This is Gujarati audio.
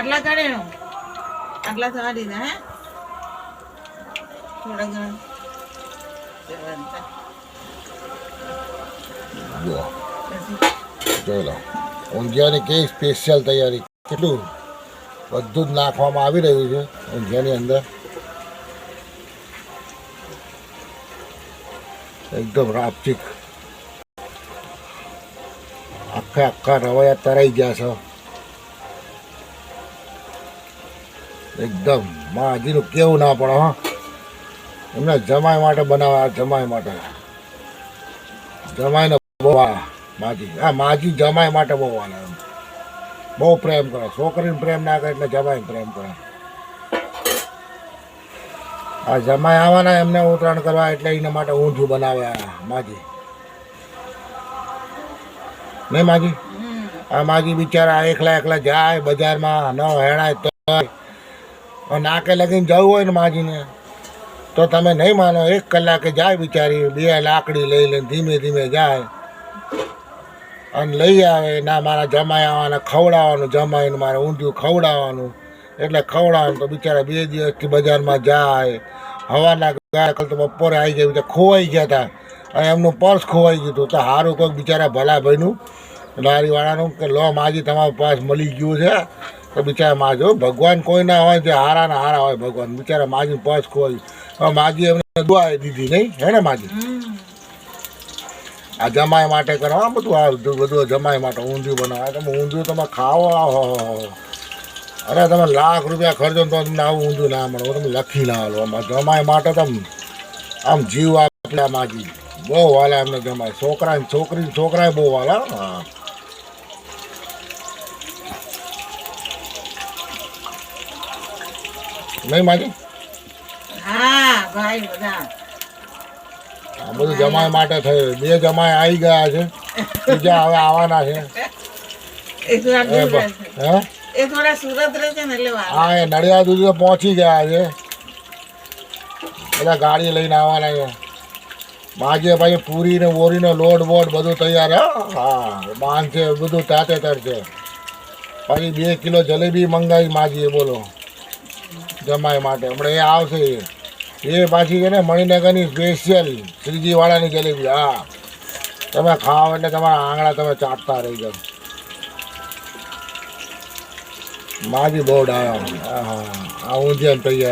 આટલા કાઢે આટલા થવા દીધા હે થોડા ઘણા ચલો ઊંધિયાની કઈ સ્પેશિયલ તૈયારી કેટલું બધું જ નાખવામાં આવી રહ્યું છે ઊંધિયાની અંદર એકદમ રાપચીક આખા રવૈયા તરાઈ ગયા છે એકદમ માજીનું કેવું ના પડે હા એમને જમાઈ માટે બનાવ્યા જમાઈ માટે જમાઈને બહુ માજી હા માજી જમાઈ માટે બહુ વાલે બહુ પ્રેમ કરે છોકરીને પ્રેમ ના કરે એટલે જમાઈને પ્રેમ કરે આ જમાઈ આવવાના એમને ઉતરાણ કરવા એટલે એના માટે ઊંધિયું બનાવ્યા માજી નહીં માજી આ માજી બિચારા એકલા જાય બજારમાં ન હેણાય તો નાકે લગીને જવું હોય ને માજીને તો તમે નહીં માનો 1 કલાકે જાય બિચારી 2 લાકડી લઈ લઈને ધીમે ધીમે જાય અને લઈ આવે ના મારા જમાઈ આવવાના ખવડાવવાનું જમાઈને મારે ઊંધિયું ખવડાવવાનું એટલે ખવડાવવાનું તો બિચારા 2 દિવસથી બજારમાં જાય હવાના ગયા કાલ તો બપોરે આવી ગયા બીજા ખોવાઈ ગયા હતા અને એમનું પર્સ ખોવાઈ ગયું હતું તો સારું કોઈક બિચારા ભલાભાઈનું લારીવાળાનું કે લો માજી તમારા પાસ મળી ગયું છે તો બિચારા માજો ભગવાન કોઈ ના હોય જે હારાના હારા હોય ભગવાન બિચારા માજી પર્સ ખોવાઈ હવે માજી એમને દુઆ દીધી નહીં હે ને માજી આ જમાઈ માટે કરો આ બધું જમાઈ માટે ઊંધિયું બનાવે તમે ઊંધિયું તમે ખાઓ અરે તમે લાખ રૂપિયા ખર્ચો તો તમને આવું ઊંધિયું ના મળે તમે લખી ના હાલો આમાં જમાઈ માટે તમે આમ જીવ આપે માજી બહુ વાલા એમને જમાય છોકરાએ બહુ વાલા હા નહીં માજી હા ભાઈ બધા આ બધું જમાઈ માટે થયું 2 જમાઈ આવી ગયા છે બીજા હવે આવવાના છે એ થોડા સુરત રહે છે ને એટલે હા એ નડિયાદ સુધી તો પહોંચી ગયા છે બધા ગાડી લઈને આવવાના છે માજે ભાઈ પૂરી ને બોરીનો લોડ બોડ બધું તૈયાર હા બાંધ છે બધું તાતેતર છે પછી 2 કિલો જલેબી મંગાવી માજીએ બોલો જમાઈ માટે હમણાં એ આવશે એ પાછી છે ને મણિનગરની સ્પેશિયલ શ્રીજીવાળાની જલેબી હા તમે ખાઓ એટલે તમારા આંગળા તમે ચાટતા રહી જાઓ માજી બહુ ડાયા હા હા આ ઊંધિયાને તૈયાર